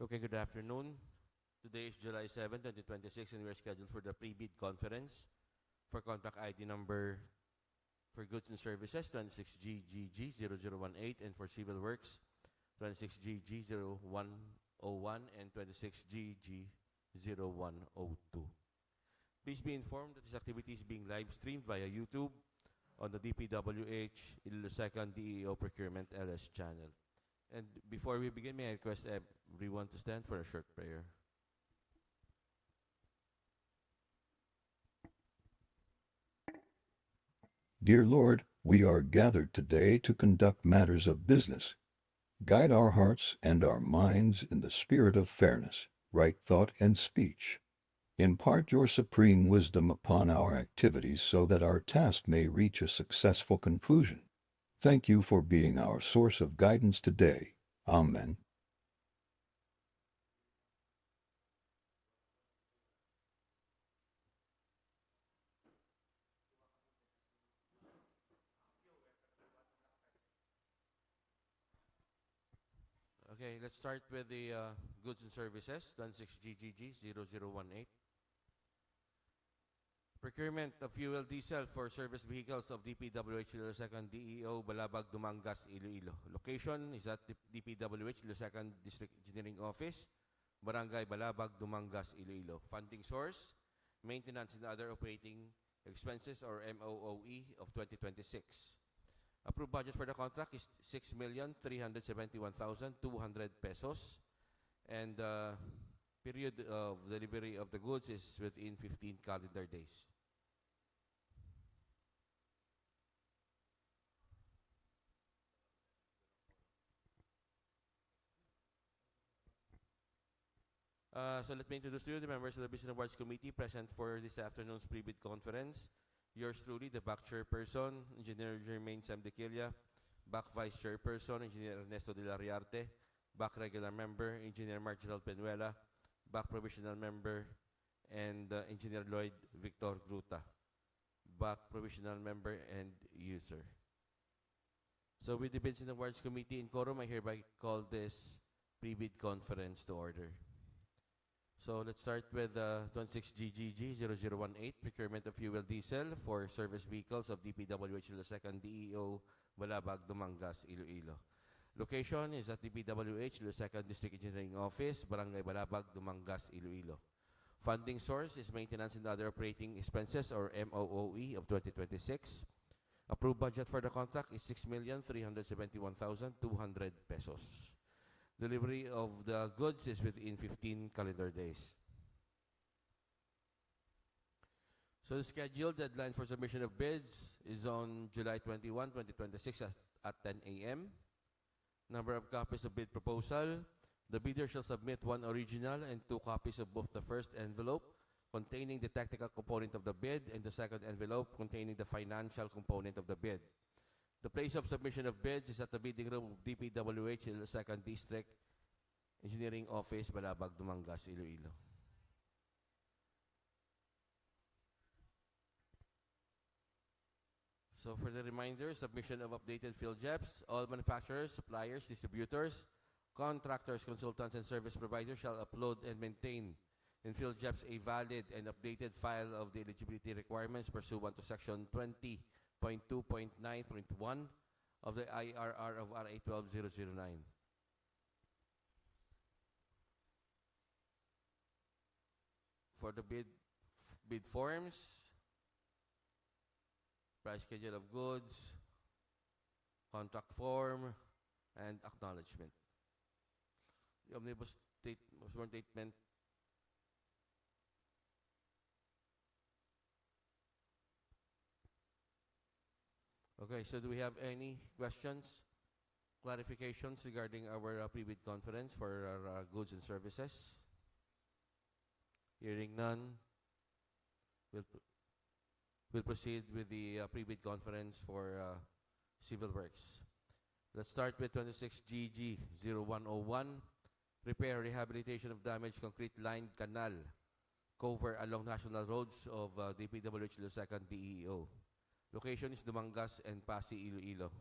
Okay, good afternoon. Today is July 7, 2026, and we are scheduled for the pre-bid conference for contract ID number for goods and services 26GGG0018 and for civil works 26GG0101 and 26GG0102. Please be informed that this activity is being live streamed via YouTube on the DPWH Iloilo DEO Procurement LS channel. And before we begin, may I request everyone to stand for a short prayer. Dear Lord, we are gathered today to conduct matters of business. Guide our hearts and our minds in the spirit of fairness, right thought, and speech. Impart your supreme wisdom upon our activities so that our task may reach a successful conclusion. Thank you for being our source of guidance today. Amen. Okay, let's start with the goods and services 26GGG0018. Procurement of fuel diesel for service vehicles of DPWH Iloilo DEO Balabag, Dumangas, Iloilo. Location is at DPWH Iloilo District Engineering Office, Barangay Balabag, Dumangas, Iloilo. Funding source, maintenance and other operating expenses or MOOE of 2026. Approved budget for the contract is 6,371,200 pesos, and period of delivery of the goods is within 15 calendar days. So let me introduce to you the members of the Business Awards Committee present for this afternoon's pre-bid conference. Yours truly, the back chairperson, Engineer Jermaine Samdequilla, back vice chairperson, Engineer Ernesto de la Riarte, back regular member, Engineer Marginal Penuela, back provisional member, and Engineer Lloyd Victor Gruta, back provisional member and user. So with the Bids and Awards Committee in quorum, I hereby call this pre-bid conference to order. So let's start with 26GGG0018, procurement of fuel diesel for service vehicles of DPWH Iloilo DEO Balabag, Dumangas, Iloilo. Location is at DPWH Iloilo District Engineering Office, Barangay Balabag, Dumangas, Iloilo. Funding source is maintenance and other operating expenses or MOOE of 2026. Approved budget for the contract is 6,371,200 pesos. Delivery of the goods is within 15 calendar days. So the scheduled deadline for submission of bids is on July 21, 2026 at 10 a.m. Number of copies of bid proposal. The bidder shall submit one original and 2 copies of both the first envelope containing the technical component of the bid and the second envelope containing the financial component of the bid. The place of submission of bids is at the bidding room of DPWH Iloilo District Engineering Office, Balabag, Dumangas, Iloilo. So for the reminder, submission of updated field JEPs, all manufacturers, suppliers, distributors, contractors, consultants, and service providers shall upload and maintain in field JEPs a valid and updated file of the eligibility requirements pursuant to Section 20.2.9.1 of the IRR of RA 12009. For the bid forms, price schedule of goods, contract form, and acknowledgement. The omnibus sworn statement. Okay, so do we have any questions, clarifications regarding our pre-bid conference for our goods and services? Hearing none, we'll proceed with the pre-bid conference for civil works. Let's start with 26GG0101, repair rehabilitation of damaged concrete lined canal cover along national roads of DPWH Iloilo DEO. Location is Dumangas and Pasig, Iloilo.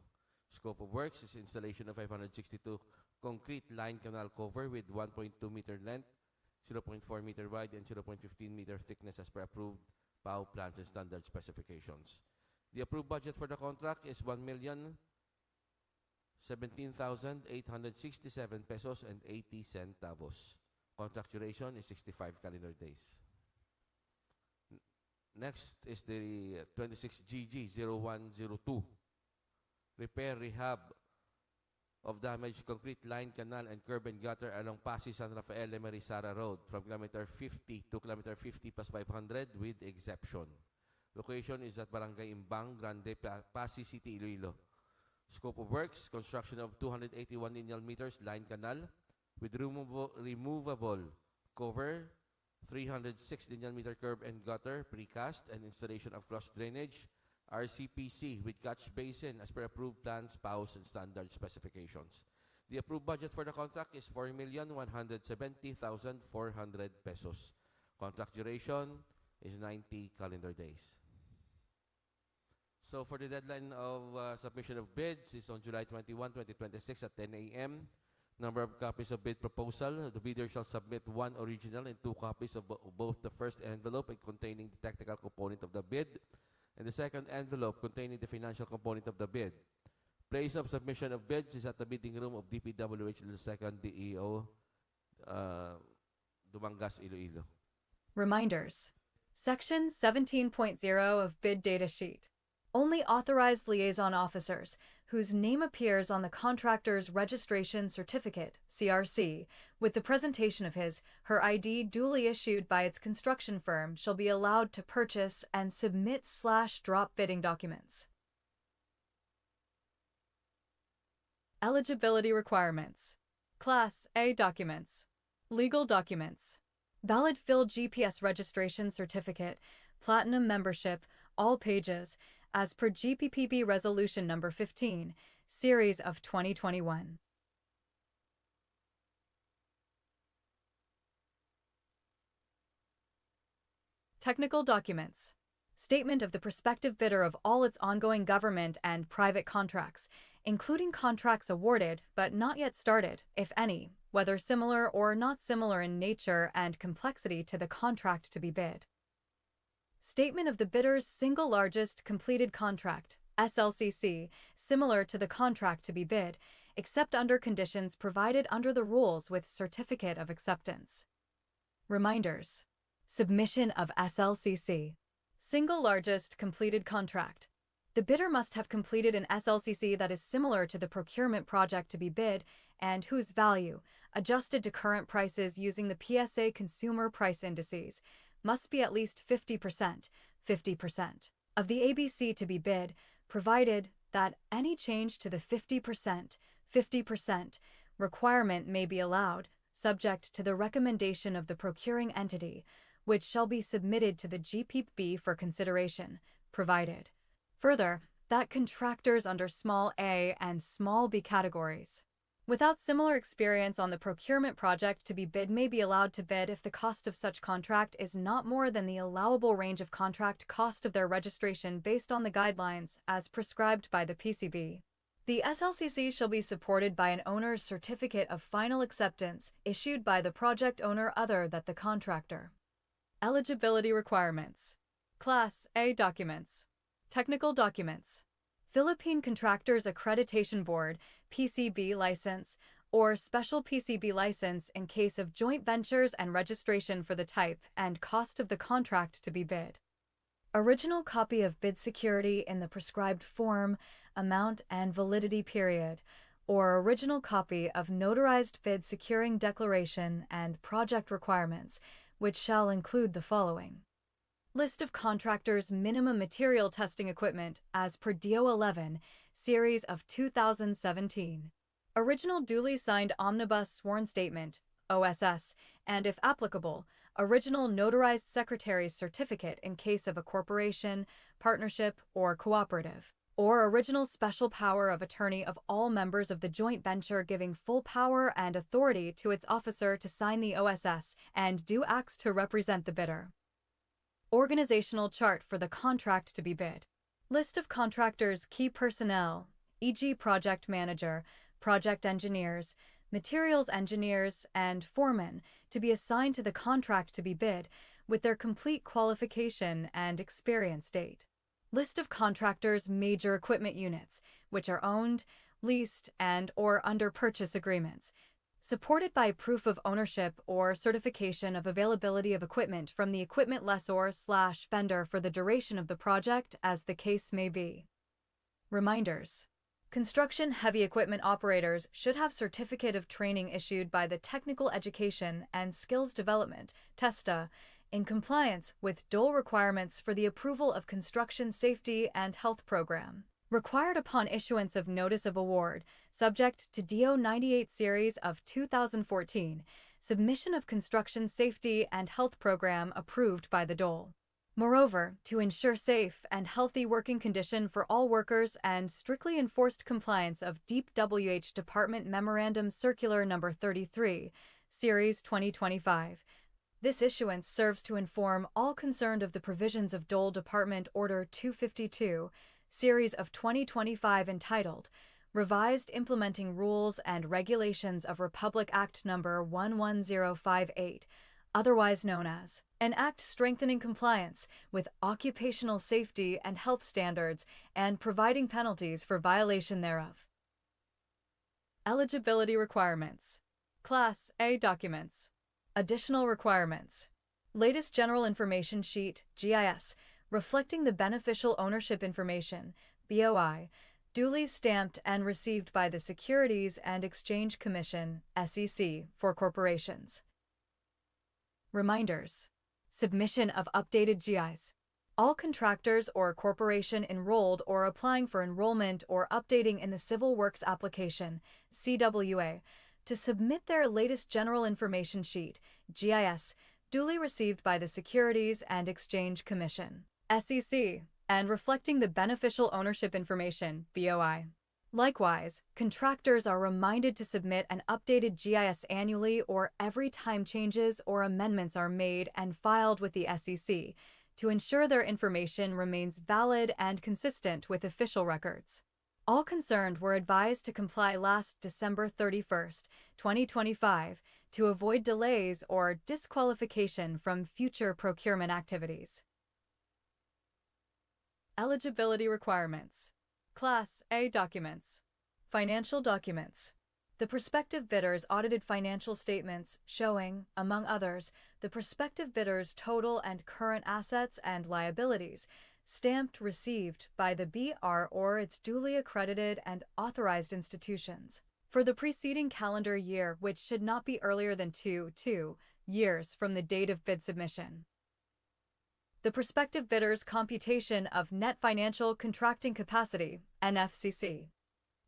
Scope of works is installation of 562 concrete line canal cover with 1.2 meter length, 0.4 meter wide, and 0.15 meter thickness as per approved PAO plans and standard specifications. The approved budget for the contract is 1,017,867 pesos and 80 centavos. Contract duration is 65 calendar days. Next is the 26GG0102. Repair, rehab of damaged concrete line, canal, and curb and gutter along Pasig San Rafael Emery Sara Road from kilometer 50 to kilometer 50 plus 500 with exception. Location is at Barangay Imbang, Grande, Pasig City, Iloilo. Scope of works, construction of 281 lineal meters line canal with removable cover, 306 lineal meter curb and gutter, precast, and installation of cross drainage, RCPC with catch basin as per approved plans, PAOs, and standard specifications. The approved budget for the contract is 4,170,400 pesos. Contract duration is 90 calendar days. So for the deadline of submission of bids is on July 21, 2026 at 10 a.m. Number of copies of bid proposal. The bidder shall submit one original and 2 copies of both the first envelope containing the technical component of the bid and the second envelope containing the financial component of the bid. Place of submission of bids is at the bidding room of DPWH 2nd DEO, Dumangas, Iloilo. Reminders. Section 17.0 of Bid Data Sheet. Only authorized liaison officers whose name appears on the contractor's registration certificate, CRC, with the presentation of his/her ID duly issued by its construction firm shall be allowed to purchase and submit/drop bidding documents. Eligibility requirements. Class A documents. Legal documents. Valid filled GPS registration certificate, platinum membership, all pages, as per GPPB Resolution Number 15, Series of 2021. Technical documents. Statement of the prospective bidder of all its ongoing government and private contracts, including contracts awarded but not yet started, if any, whether similar or not similar in nature and complexity to the contract to be bid. Statement of the bidder's single largest completed contract, SLCC, similar to the contract to be bid, except under conditions provided under the rules with certificate of acceptance. Reminders. Submission of SLCC. Single largest completed contract. The bidder must have completed an SLCC that is similar to the procurement project to be bid and whose value, adjusted to current prices using the PSA consumer price indices, must be at least 50% of the ABC to be bid, provided that any change to the 50% requirement may be allowed, subject to the recommendation of the procuring entity, which shall be submitted to the GPB for consideration, provided. Further, that contractors under small a and small b categories without similar experience on the procurement project to be bid may be allowed to bid if the cost of such contract is not more than the allowable range of contract cost of their registration based on the guidelines as prescribed by the PCB. The SLCC shall be supported by an owner's certificate of final acceptance issued by the project owner other than the contractor. Eligibility requirements. Class A documents. Technical documents. Philippine Contractors Accreditation Board, PCB license, or special PCB license in case of joint ventures and registration for the type and cost of the contract to be bid. Original copy of bid security in the prescribed form, amount, and validity period, or original copy of notarized bid securing declaration and project requirements, which shall include the following. List of contractors' minimum material testing equipment as per DO 11, Series of 2017. Original duly signed Omnibus Sworn Statement, OSS, and if applicable, original notarized secretary's certificate in case of a corporation, partnership, or cooperative, or original special power of attorney of all members of the joint venture giving full power and authority to its officer to sign the OSS and do acts to represent the bidder. Organizational chart for the contract to be bid. List of contractors' key personnel, e.g. project manager, project engineers, materials engineers, and foremen, to be assigned to the contract to be bid with their complete qualification and experience date. List of contractors' major equipment units, which are owned, leased, and/or under purchase agreements, supported by proof of ownership or certification of availability of equipment from the equipment lessor/vendor for the duration of the project, as the case may be. Reminders. Construction heavy equipment operators should have certificate of training issued by the Technical Education and Skills Development, TESTA, in compliance with DOL requirements for the approval of construction safety and health program. Required upon issuance of Notice of Award, subject to DO 98 Series of 2014, submission of Construction Safety and Health Program approved by the DOL. Moreover, to ensure safe and healthy working condition for all workers and strictly enforced compliance of Deep WH Department Memorandum Circular No. 33, Series 2025, this issuance serves to inform all concerned of the provisions of DOL Department Order 252, Series of 2025 entitled Revised Implementing Rules and Regulations of Republic Act No. 11058, otherwise known as an Act strengthening compliance with occupational safety and health standards and providing penalties for violation thereof. Eligibility requirements. Class A documents. Additional requirements. Latest General Information Sheet, GIS, reflecting the beneficial ownership information, BOI, duly stamped and received by the Securities and Exchange Commission, SEC, for corporations. Reminders. Submission of updated GIs. All contractors or corporation enrolled or applying for enrollment or updating in the Civil Works Application, CWA, to submit their latest General Information Sheet, GIS, duly received by the Securities and Exchange Commission, SEC, and reflecting the beneficial ownership information, BOI. Likewise, contractors are reminded to submit an updated GIS annually or every time changes or amendments are made and filed with the SEC to ensure their information remains valid and consistent with official records. All concerned were advised to comply last December 31st, 2025, to avoid delays or disqualification from future procurement activities. Eligibility requirements. Class A documents. Financial documents. The prospective bidder's audited financial statements showing, among others, the prospective bidder's total and current assets and liabilities, stamped received by the BR or its duly accredited and authorized institutions for the preceding calendar year, which should not be earlier than 2 years from the date of bid submission. The prospective bidder's computation of net financial contracting capacity, NFCC.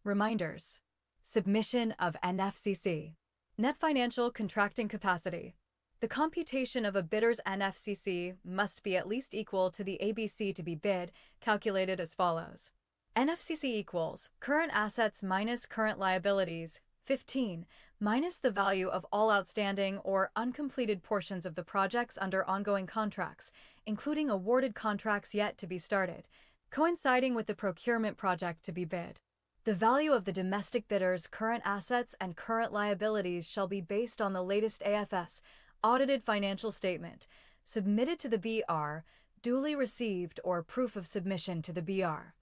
Reminders. Submission of NFCC. Net financial contracting capacity. The computation of a bidder's NFCC must be at least equal to the ABC to be bid, calculated as follows. NFCC equals current assets minus current liabilities, 15, minus the value of all outstanding or uncompleted portions of the projects under ongoing contracts, including awarded contracts yet to be started, coinciding with the procurement project to be bid. The value of the domestic bidder's current assets and current liabilities shall be based on the latest AFS, audited financial statement, submitted to the BR, duly received or proof of submission to the BR.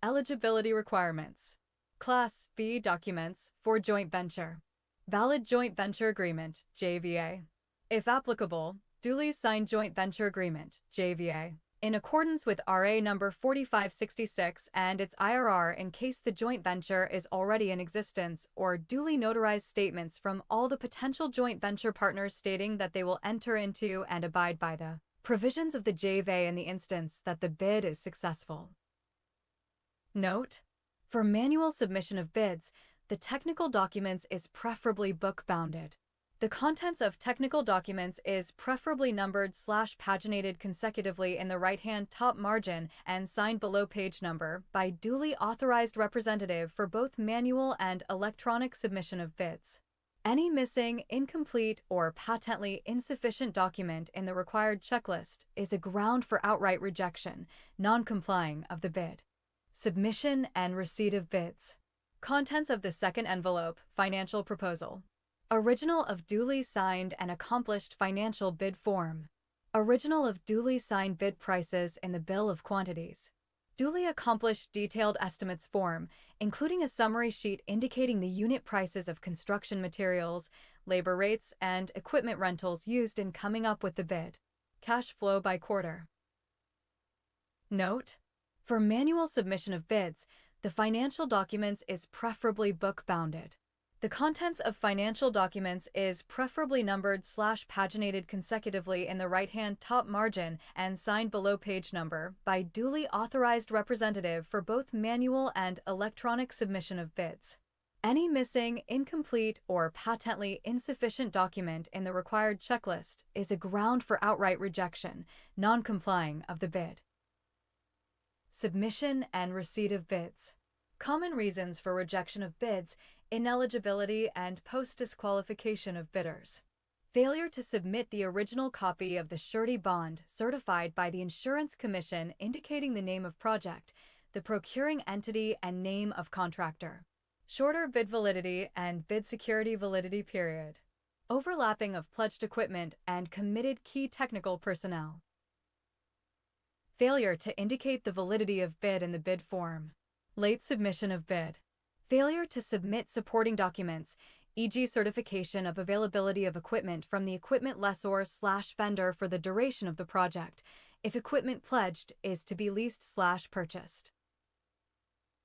Eligibility requirements. Class B documents for joint venture. Valid joint venture agreement, JVA. If applicable, duly signed joint venture agreement, JVA, in accordance with RA number 4566 and its IRR in case the joint venture is already in existence, or duly notarized statements from all the potential joint venture partners stating that they will enter into and abide by the provisions of the JVA in the instance that the bid is successful. Note: for manual submission of bids, the technical documents is preferably book-bounded. The contents of technical documents is preferably numbered/paginated consecutively in the right-hand top margin and signed below page number by duly authorized representative for both manual and electronic submission of bids. Any missing, incomplete, or patently insufficient document in the required checklist is a ground for outright rejection, non-complying of the bid. Submission and receipt of bids. Contents of the second envelope, financial proposal. Original of duly signed and accomplished financial bid form. Original of duly signed bid prices in the bill of quantities. Duly accomplished detailed estimates form, including a summary sheet indicating the unit prices of construction materials, labor rates, and equipment rentals used in coming up with the bid. Cash flow by quarter. Note: for manual submission of bids, the financial documents is preferably book-bounded. The contents of financial documents is preferably numbered/paginated consecutively in the right-hand top margin and signed below page number by duly authorized representative for both manual and electronic submission of bids. Any missing, incomplete, or patently insufficient document in the required checklist is a ground for outright rejection, non-complying of the bid. Submission and receipt of bids. Common reasons for rejection of bids: ineligibility and post-disqualification of bidders. Failure to submit the original copy of the surety bond certified by the Insurance Commission indicating the name of project, the procuring entity, and name of contractor. Shorter bid validity and bid security validity period. Overlapping of pledged equipment and committed key technical personnel. Failure to indicate the validity of bid in the bid form. Late submission of bid. Failure to submit supporting documents, e.g. certification of availability of equipment from the equipment lessor/vendor for the duration of the project, if equipment pledged is to be leased/purchased.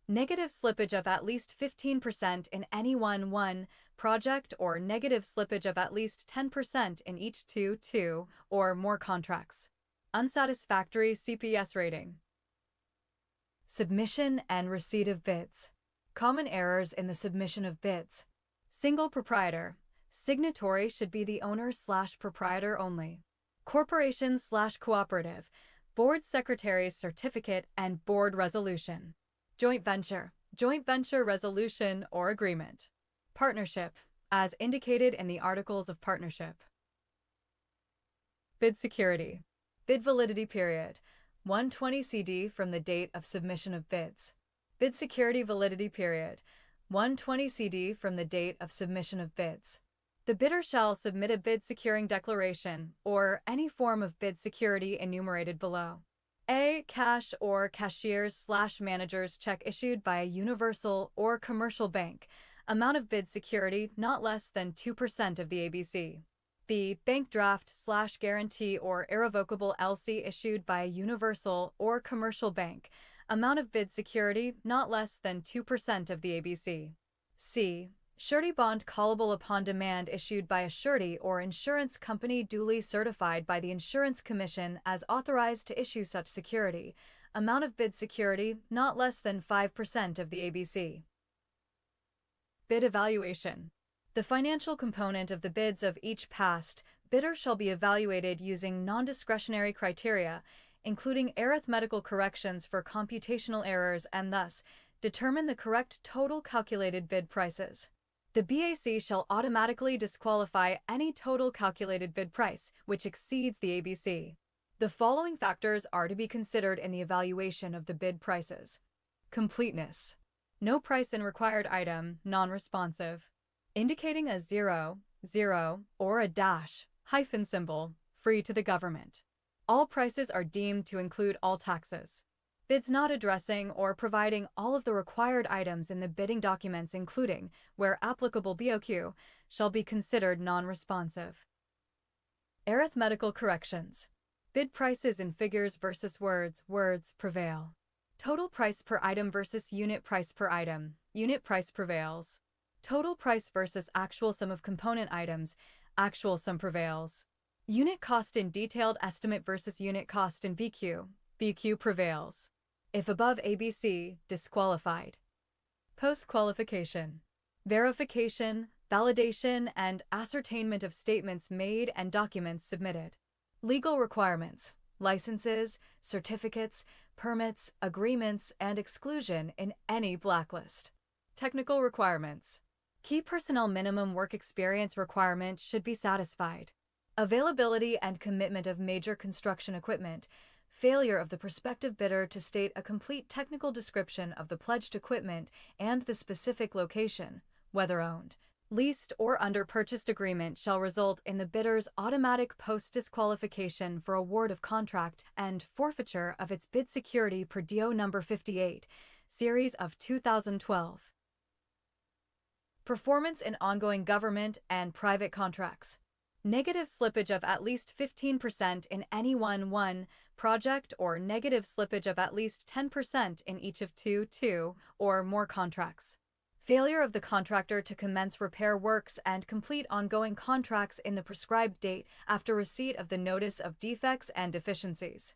Negative slippage of at least 15% in any one project or negative slippage of at least 10% in each two or more contracts. Unsatisfactory CPS rating. Submission and receipt of bids. Common errors in the submission of bids. Single proprietor. Signatory should be the owner/proprietor only. Corporation/cooperative. Board secretary's certificate and board resolution. Joint venture. Joint venture resolution or agreement. Partnership, as indicated in the Articles of Partnership. Bid security. Bid validity period. 120 CD from the date of submission of bids. Bid security validity period. 120 CD from the date of submission of bids. The bidder shall submit a bid securing declaration or any form of bid security enumerated below. A. Cash or cashier's/manager's check issued by a universal or commercial bank. Amount of bid security not less than 2% of the ABC. B. Bank draft/guarantee or irrevocable LC issued by a universal or commercial bank. Amount of bid security not less than 2% of the ABC. C. Surety bond callable upon demand issued by a surety or insurance company duly certified by the Insurance Commission as authorized to issue such security. Amount of bid security not less than 5% of the ABC. Bid evaluation. The financial component of the bids of each past bidder shall be evaluated using non-discretionary criteria, including arithmetical corrections for computational errors, and thus determine the correct total calculated bid prices. The BAC shall automatically disqualify any total calculated bid price which exceeds the ABC. The following factors are to be considered in the evaluation of the bid prices. Completeness. No price in required item non-responsive. Indicating a 0, 0, or a dash, hyphen symbol, free to the government. All prices are deemed to include all taxes. Bids not addressing or providing all of the required items in the bidding documents, including, where applicable, BOQ, shall be considered non-responsive. Arithmetical corrections. Bid prices in figures versus words prevail. Total price per item versus unit price per item, unit price prevails. Total price versus actual sum of component items, actual sum prevails. Unit cost in detailed estimate versus unit cost in VQ, VQ prevails. If above ABC, disqualified. Post-qualification. Verification, validation, and ascertainment of statements made and documents submitted. Legal requirements, licenses, certificates, permits, agreements, and exclusion in any blacklist. Technical requirements. Key personnel minimum work experience requirement should be satisfied. Availability and commitment of major construction equipment, failure of the prospective bidder to state a complete technical description of the pledged equipment and the specific location, whether owned, leased, or under purchased agreement, shall result in the bidder's automatic post-disqualification for award of contract and forfeiture of its bid security per DO number 58, series of 2012. Performance in ongoing government and private contracts. Negative slippage of at least 15% in any one project, or negative slippage of at least 10% in each of two or more contracts. Failure of the contractor to commence repair works and complete ongoing contracts in the prescribed date after receipt of the notice of defects and deficiencies.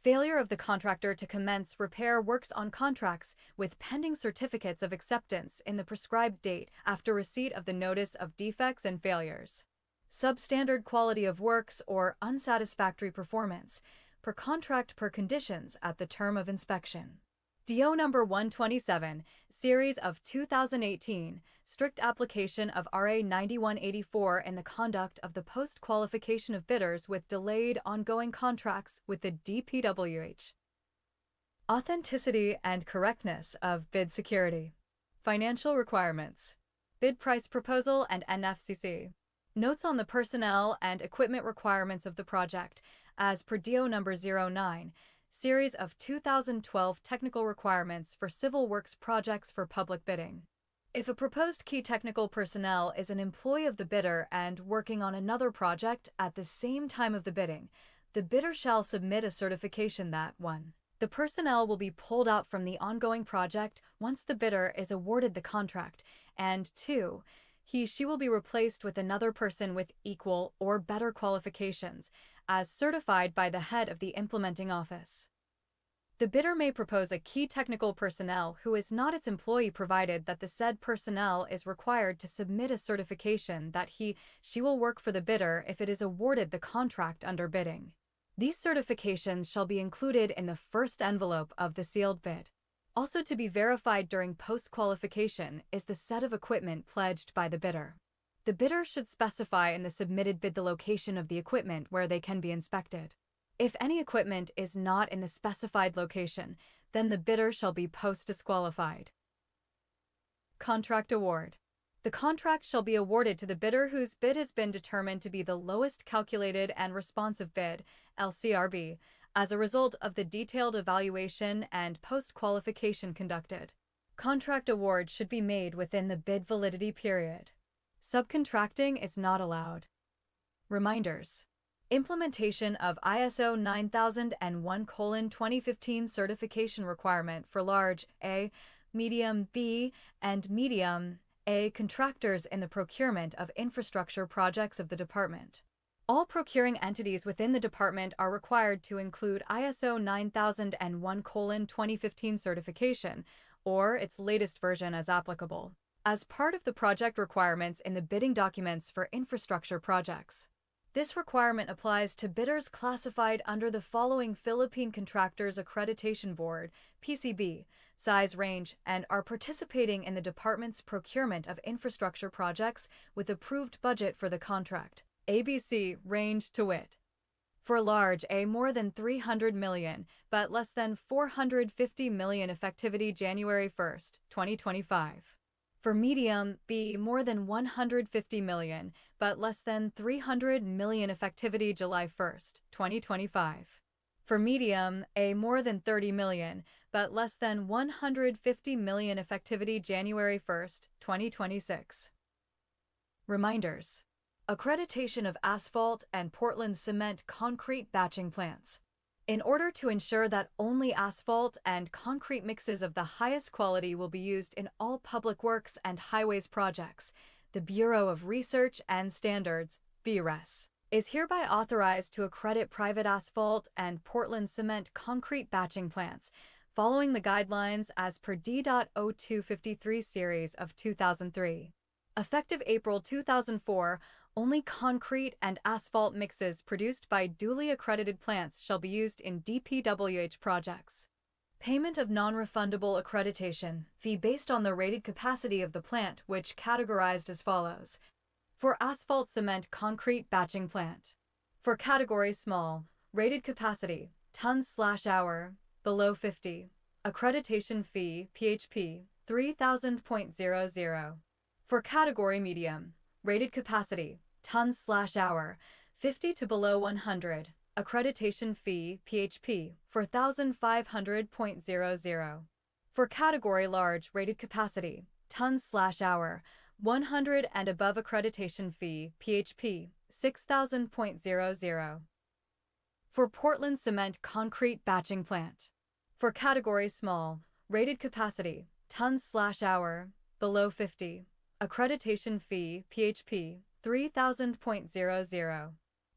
Failure of the contractor to commence repair works on contracts with pending certificates of acceptance in the prescribed date after receipt of the notice of defects and failures. Substandard quality of works or unsatisfactory performance per contract per conditions at the term of inspection. DO number 127, series of 2018, strict application of RA 9184 in the conduct of the post-qualification of bidders with delayed ongoing contracts with the DPWH. Authenticity and correctness of bid security. Financial requirements. Bid price proposal and NFCC. Notes on the personnel and equipment requirements of the project, as per DO number 09, series of 2012 technical requirements for civil works projects for public bidding. If a proposed key technical personnel is an employee of the bidder and working on another project at the same time of the bidding, the bidder shall submit a certification that 1. The personnel will be pulled out from the ongoing project once the bidder is awarded the contract, and 2. She will be replaced with another person with equal or better qualifications, as certified by the head of the implementing office. The bidder may propose a key technical personnel who is not its employee, provided that the said personnel is required to submit a certification that she will work for the bidder if it is awarded the contract under bidding. These certifications shall be included in the first envelope of the sealed bid. Also to be verified during post-qualification is the set of equipment pledged by the bidder. The bidder should specify in the submitted bid the location of the equipment where they can be inspected. If any equipment is not in the specified location, then the bidder shall be post-disqualified. Contract award. The contract shall be awarded to the bidder whose bid has been determined to be the lowest calculated and responsive bid, LCRB, as a result of the detailed evaluation and post-qualification conducted. Contract award should be made within the bid validity period. Subcontracting is not allowed. Reminders. Implementation of ISO 9001:2015 certification requirement for large A, medium B, and medium A contractors in the procurement of infrastructure projects of the department. All procuring entities within the department are required to include ISO 9001:2015 certification, or its latest version as applicable, as part of the project requirements in the bidding documents for infrastructure projects. This requirement applies to bidders classified under the following Philippine Contractors Accreditation Board, PCB, size range, and are participating in the department's procurement of infrastructure projects with approved budget for the contract. ABC range to wit. For large A, more than 300 million, but less than 450 million effectivity January 1, 2025. For medium B, more than 150 million, but less than 300 million effectivity July 1, 2025. For medium A, more than 30 million, but less than 150 million effectivity January 1, 2026. Reminders. Accreditation of asphalt and Portland cement concrete batching plants. In order to ensure that only asphalt and concrete mixes of the highest quality will be used in all public works and highways projects, the Bureau of Research and Standards, BRES, is hereby authorized to accredit private asphalt and Portland cement concrete batching plants, following the guidelines as per D.0253 series of 2003. Effective April 2004, only concrete and asphalt mixes produced by duly accredited plants shall be used in DPWH projects. Payment of non-refundable accreditation fee based on the rated capacity of the plant, which categorized as follows. For asphalt cement concrete batching plant. For category small, rated capacity tons/hour, below 50. Accreditation fee, PHP, 3000.00. For category medium, rated capacity, tons/hour, 50 to below 100. Accreditation fee, PHP, 4500.00. For category large, rated capacity, tons/hour, 100 and above. Accreditation fee, PHP, 6000.00. For Portland Cement Concrete Batching Plant. For category small, rated capacity, tons/hour, below 50. Accreditation fee, PHP, 3000.00.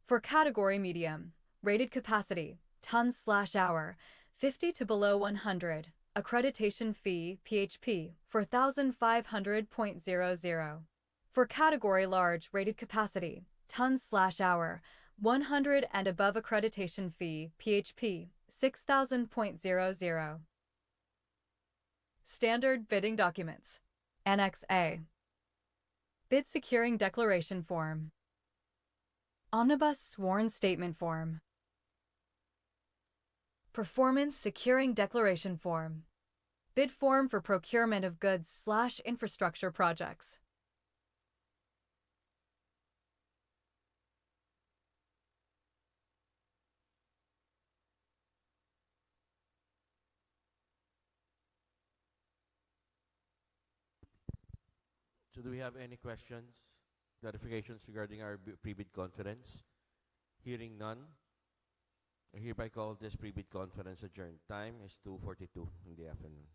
For category medium, rated capacity, tons/hour, 50 to below 100. Accreditation fee, PHP, 4500.00. For category large, rated capacity, tons/hour, 100 and above. Accreditation fee, PHP, 6000.00. Standard bidding documents. Annex A. Bid securing declaration form. Omnibus sworn statement form. Performance securing declaration form. Bid form for procurement of goods/infrastructure projects. So do we have any questions, clarifications regarding our pre-bid conference? Hearing none, I hereby call this pre-bid conference adjourned. Time is 2:42 in the afternoon.